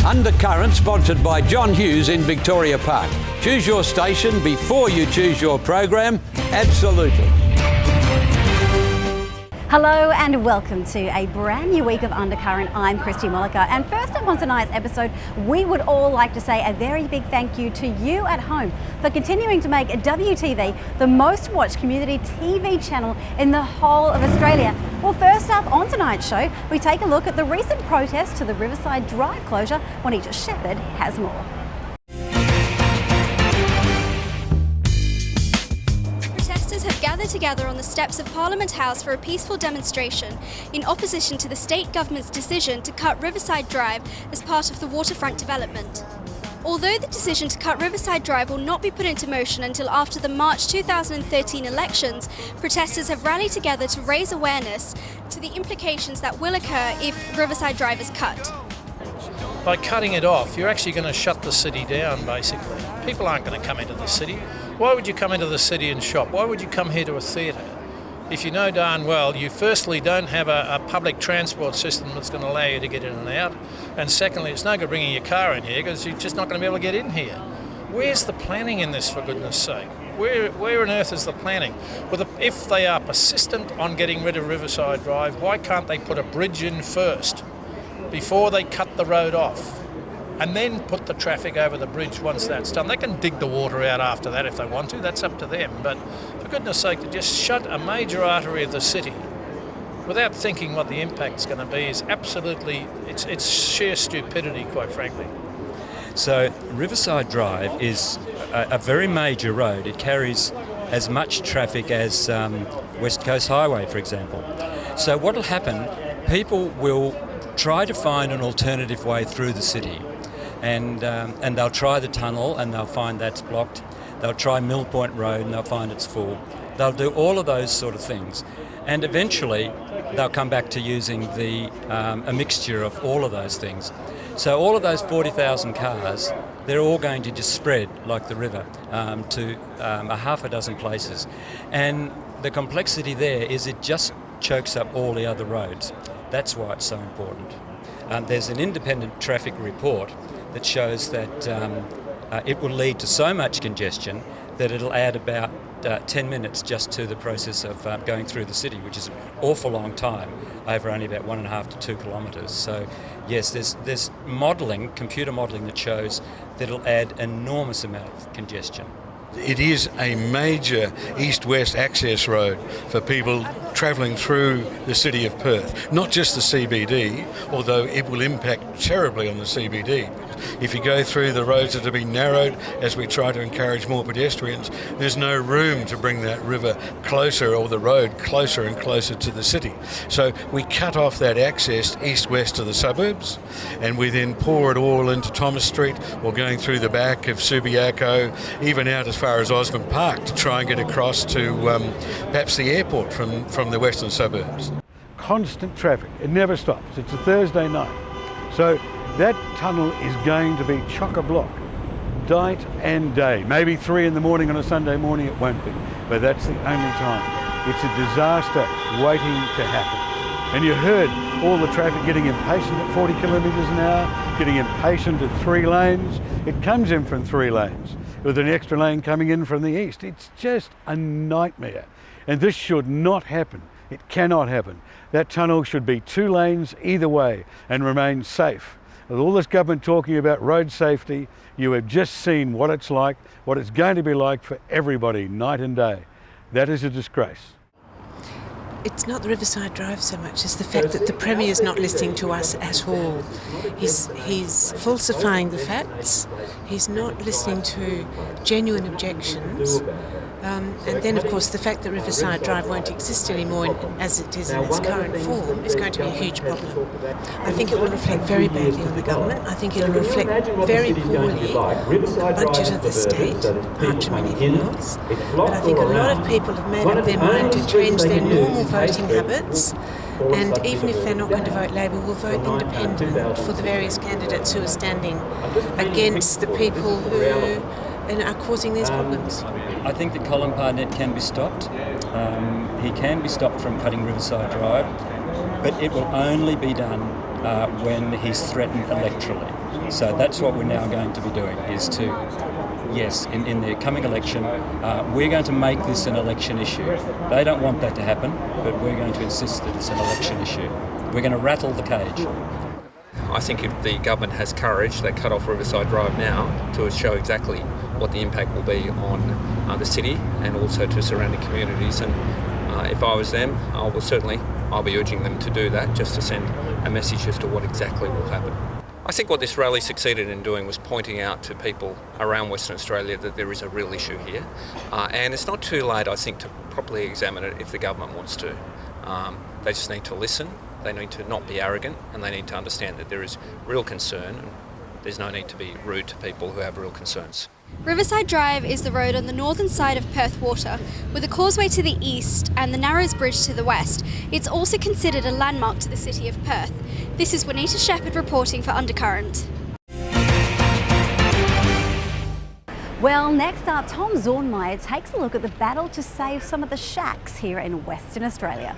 Undercurrent, sponsored by John Hughes in Victoria Park. Choose your station before you choose your program. Absolutely. Hello and welcome to a brand new week of Undercurrent. I'm Christy Molliker, and first up on tonight's episode, we would all like to say a very big thank you to you at home for continuing to make WTV the most watched community TV channel in the whole of Australia. Well, first up on tonight's show, we take a look at the recent protest to the Riverside Drive closure. Juanita Shepherd has more. Have gathered together on the steps of Parliament House for a peaceful demonstration in opposition to the state government's decision to cut Riverside Drive as part of the waterfront development. Although the decision to cut Riverside Drive will not be put into motion until after the March 2013 elections, protesters have rallied together to raise awareness to the implications that will occur if Riverside Drive is cut. By cutting it off, you're actually going to shut the city down, basically. People aren't going to come into the city. Why would you come into the city and shop? Why would you come here to a theatre? If you know darn well, you firstly don't have a public transport system that's going to allow you to get in and out, and secondly, it's no good bringing your car in here because you're just not going to be able to get in here. Where's the planning in this, for goodness sake? Where on earth is the planning? Well, if they are persistent on getting rid of Riverside Drive, why can't they put a bridge in first before they cut the road off, and then put the traffic over the bridge once that's done? They can dig the water out after that if they want to, that's up to them. But for goodness sake, to just shut a major artery of the city without thinking what the impact's going to be is absolutely, it's sheer stupidity, quite frankly. So Riverside Drive is a very major road. It carries as much traffic as West Coast Highway, for example. So what'll happen, people will try to find an alternative way through the city. And they'll try the tunnel and they'll find that's blocked. They'll try Mill Point Road and they'll find it's full. They'll do all of those sort of things. And eventually they'll come back to using a mixture of all of those things. So all of those 40,000 cars, they're all going to just spread like the river to a half a dozen places. And the complexity there is it just chokes up all the other roads. That's why it's so important. There's an independent traffic report that shows that it will lead to so much congestion that it'll add about 10 minutes just to the process of going through the city, which is an awful long time over only about 1.5 to 2 kilometres. So yes, there's modelling, computer modelling that shows that it'll add enormous amount of congestion. It is a major east-west access road for people travelling through the city of Perth. Not just the CBD, although it will impact terribly on the CBD. If you go through the roads that have been narrowed, as we try to encourage more pedestrians, there's no room to bring that river closer, or the road closer and closer to the city. So we cut off that access east-west to the suburbs, and we then pour it all into Thomas Street, or going through the back of Subiaco, even out as far as Osborne Park, to try and get across to perhaps the airport from the western suburbs. Constant traffic, it never stops. It's a Thursday night. So that tunnel is going to be chock-a-block, night and day. Maybe 3 in the morning on a Sunday morning it won't be, but that's the only time. It's a disaster waiting to happen. And you heard all the traffic getting impatient at 40 kilometres an hour, getting impatient at 3 lanes. It comes in from 3 lanes, with an extra lane coming in from the east. It's just a nightmare. And this should not happen. It cannot happen. That tunnel should be 2 lanes either way and remain safe. With all this government talking about road safety, you have just seen what it's like, what it's going to be like for everybody, night and day. That is a disgrace. It's not the Riverside Drive so much as the fact that the Premier is not listening to us at all. He's falsifying the facts. He's not listening to genuine objections. And then, of course, the fact that Riverside Drive won't exist anymore as it is in its current form is going to be a huge problem. I think it will reflect very badly on the government. I think it will reflect very poorly on the budget of the state, apart from anything else. But I think a lot of people have made up their mind to change their normal voting habits, and even if they're not going to vote Labor, will vote independent for the various candidates who are standing against the people who are causing these problems. I think that Colin Barnett can be stopped. He can be stopped from cutting Riverside Drive, but it will only be done when he's threatened electorally. So that's what we're now going to be doing, is to, yes, in the coming election, we're going to make this an election issue. They don't want that to happen, but we're going to insist that it's an election issue. We're going to rattle the cage. I think if the government has courage, they cut off Riverside Drive now to show exactly what the impact will be on the city and also to surrounding communities. And if I was them, I'll be urging them to do that, just to send a message as to what exactly will happen. I think what this rally succeeded in doing was pointing out to people around Western Australia that there is a real issue here. And it's not too late, I think, to properly examine it if the government wants to. They just need to listen, they need to not be arrogant, and they need to understand that there is real concern, and there's no need to be rude to people who have real concerns. Riverside Drive is the road on the northern side of Perth Water, with a causeway to the east and the Narrows Bridge to the west. It's also considered a landmark to the city of Perth. This is Juanita Shepherd reporting for Undercurrent. Well, next up, Tom Zornmeyer takes a look at the battle to save some of the shacks here in Western Australia.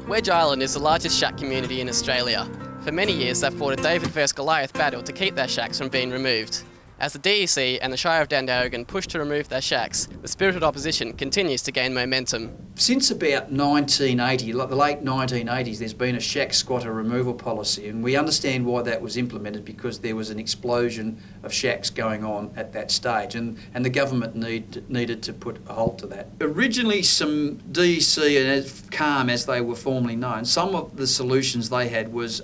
Wedge Island is the largest shack community in Australia. For many years, they've fought a David vs Goliath battle to keep their shacks from being removed. As the DEC and the Shire of Dandaragan push to remove their shacks, the spirited opposition continues to gain momentum. Since about 1980, like the late 1980s, there's been a shack squatter removal policy, and we understand why that was implemented, because there was an explosion of shacks going on at that stage, and the government needed to put a halt to that. Originally, some DEC and CALM, as they were formerly known, some of the solutions they had was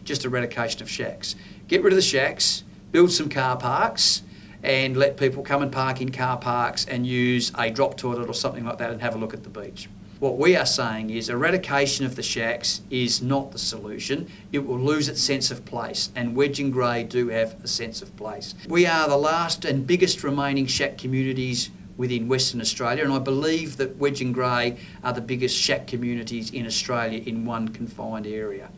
just eradication of shacks. Get rid of the shacks, build some car parks, and let people come and park in car parks and use a drop toilet or something like that and have a look at the beach. What we are saying is eradication of the shacks is not the solution. It will lose its sense of place, and Wedge and Grey do have a sense of place. We are the last and biggest remaining shack communities within Western Australia, and I believe that Wedge and Grey are the biggest shack communities in Australia in one confined area.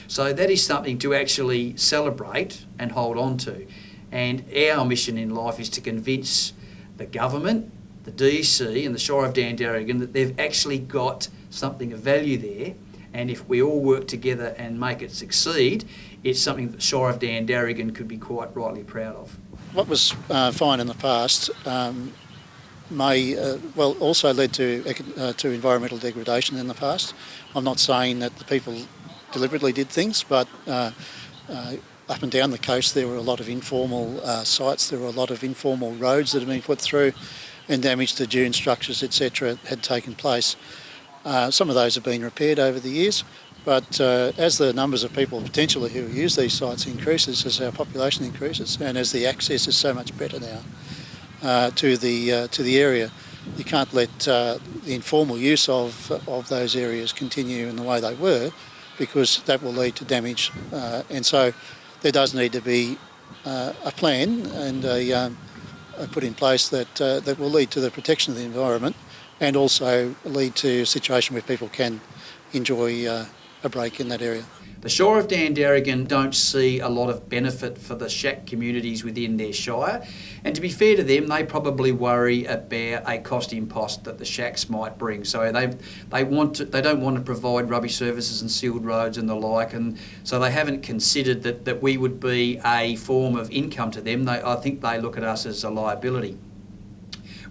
So that is something to actually celebrate and hold on to. And our mission in life is to convince the government, the DEC and the Shire of Dandaragan that they've actually got something of value there, and if we all work together and make it succeed, it's something that the Shire of Dandaragan could be quite rightly proud of. What was fine in the past also led to environmental degradation in the past. I'm not saying that the people deliberately did things, but up and down the coast there were a lot of informal sites, there were a lot of informal roads that had been put through, and damage to dune structures, etc. had taken place. Some of those have been repaired over the years, but as the numbers of people potentially who use these sites increases, as our population increases, and as the access is so much better now to the area, you can't let the informal use of those areas continue in the way they were, because that will lead to damage. And so there does need to be a plan and put in place that will lead to the protection of the environment, and also lead to a situation where people can enjoy a break in that area. The Shire of Dandaragan don't see a lot of benefit for the shack communities within their shire, and to be fair to them, they probably worry about a cost impost that the shacks might bring. So they don't want to provide rubbish services and sealed roads and the like, and so they haven't considered that we would be a form of income to them. I think they look at us as a liability.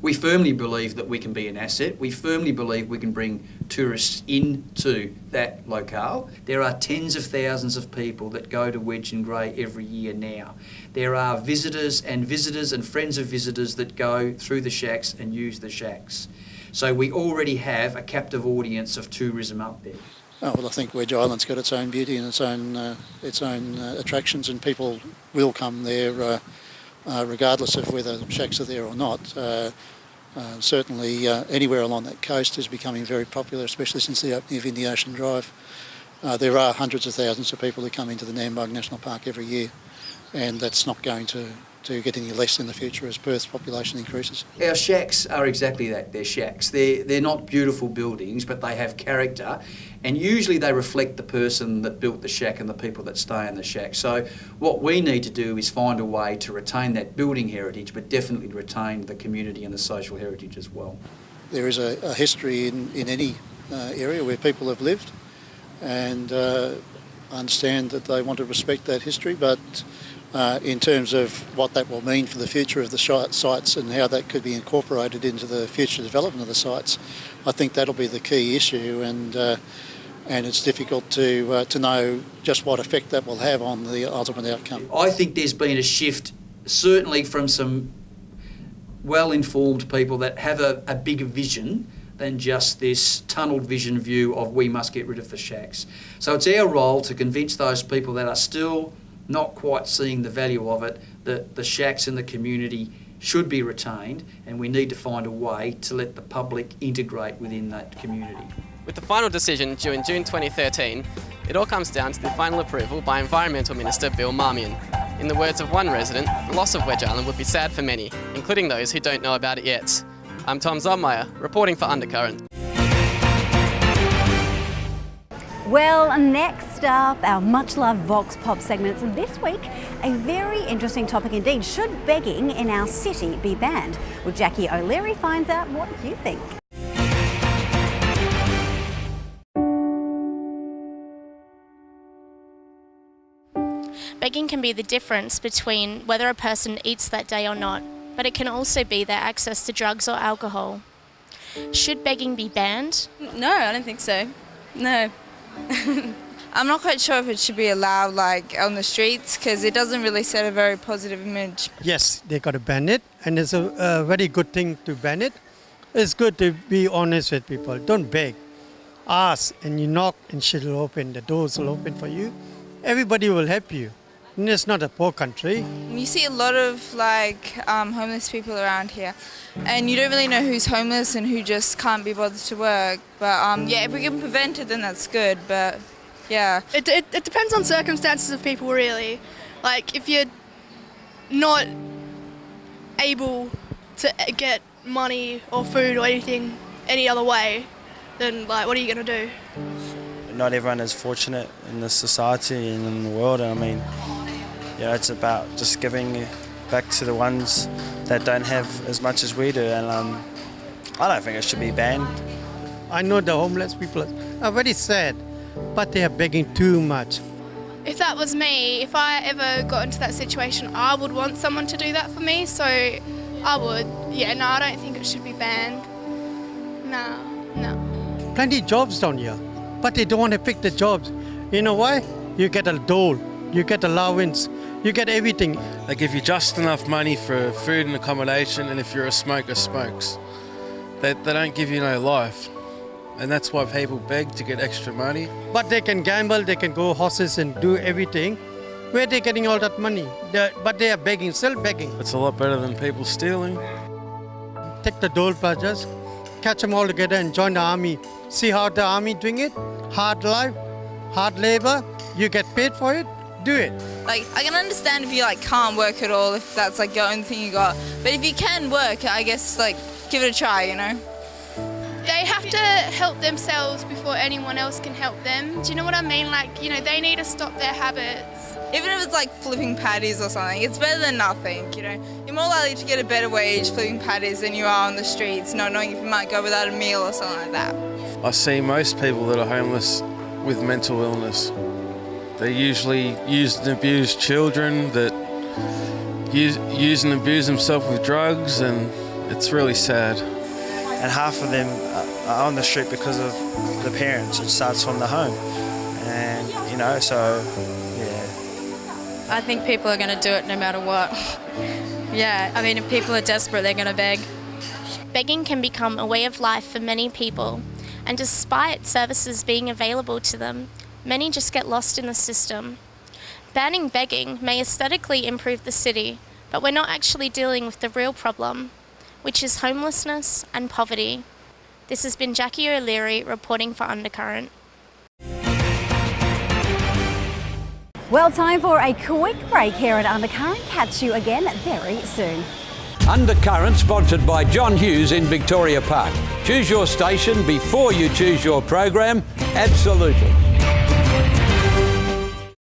We firmly believe that we can be an asset. We firmly believe we can bring tourists into that locale. There are tens of thousands of people that go to Wedge and Grey every year now. There are visitors and friends of visitors that go through the shacks and use the shacks. So we already have a captive audience of tourism up there. Oh, well, I think Wedge Island's got its own beauty and its own attractions, and people will come there regardless of whether shacks are there or not. Certainly anywhere along that coast is becoming very popular, especially since the opening of Indian Ocean Drive. There are hundreds of thousands of people who come into the Nambog National Park every year, and that's not going to to get any less in the future as Perth's population increases. Our shacks are exactly that, they're shacks. They're not beautiful buildings, but they have character, and usually they reflect the person that built the shack and the people that stay in the shack. So what we need to do is find a way to retain that building heritage, but definitely retain the community and the social heritage as well. There is a history in any area where people have lived, and I understand that they want to respect that history, but in terms of what that will mean for the future of the sites and how that could be incorporated into the future development of the sites, I think that'll be the key issue, and it's difficult to know just what effect that will have on the ultimate outcome. I think there's been a shift, certainly from some well-informed people that have a bigger vision than just this tunnelled vision view of we must get rid of the shacks. So it's our role to convince those people that are still not quite seeing the value of it, that the shacks in the community should be retained, and we need to find a way to let the public integrate within that community. With the final decision due in June 2013, it all comes down to the final approval by Environmental Minister Bill Marmion. In the words of one resident, the loss of Wedge Island would be sad for many, including those who don't know about it yet. I'm Tom Zobmeyer, reporting for Undercurrent. Well, next up, our much-loved Voxpop segments. And this week, a very interesting topic indeed. Should begging in our city be banned? Well, Jackie O'Leary finds out what you think. Begging can be the difference between whether a person eats that day or not, but it can also be their access to drugs or alcohol. Should begging be banned? No, I don't think so. No. I'm not quite sure if it should be allowed on the streets, because it doesn't really set a very positive image. Yes, they got to ban it, and it's a very good thing to ban it. It's good to be honest with people. Don't beg. Ask, and you knock, and shit will open. The doors will open for you. Everybody will help you. And it's not a poor country. You see a lot of homeless people around here, and you don't really know who's homeless and who just can't be bothered to work. But yeah, if we can prevent it, then that's good. But yeah, it depends on circumstances of people, really. Like if you're not able to get money or food or anything any other way, then what are you going to do? Not everyone is fortunate in this society and in the world, and I mean, it's about just giving back to the ones that don't have as much as we do, and I don't think it should be banned. I know the homeless people are very sad, but they are begging too much. If that was me, if I ever got into that situation, I would want someone to do that for me, so I would. Yeah, no, I don't think it should be banned. No. Plenty of jobs down here, but they don't want to pick the jobs. You know why? You get a dole, you get allowance, you get everything. They give you just enough money for food and accommodation, and if you're a smoker, smokes. They don't give you no life. And that's why people beg to get extra money. But they can gamble, they can go horses and do everything. Where are they getting all that money? But they are begging, still begging. It's a lot better than people stealing. Take the dole purchase, catch them all together and join the army. See how the army doing it? Hard life, hard labor, you get paid for it, do it. I can understand if you can't work at all, if that's your only thing you got. But if you can work, I guess give it a try, They have to help themselves before anyone else can help them. Do you know what I mean? They need to stop their habits. Even if it's flipping patties or something, it's better than nothing, You're more likely to get a better wage flipping patties than you are on the streets, not knowing if you might go without a meal or something like that. I see most people that are homeless with mental illness. They usually use and abuse children that use and abuse themselves with drugs, and it's really sad. And half of them are on the street because of the parents. It starts from the home. And, so, yeah. I think people are going to do it no matter what. Yeah, I mean, if people are desperate, they're going to beg. Begging can become a way of life for many people, and despite services being available to them, many just get lost in the system. Banning begging may aesthetically improve the city, but we're not actually dealing with the real problem, which is homelessness and poverty. This has been Jackie O'Leary reporting for Undercurrent. Well, time for a quick break here at Undercurrent. Catch you again very soon. Undercurrent, sponsored by John Hughes in Victoria Park. Choose your station before you choose your program. Absolutely.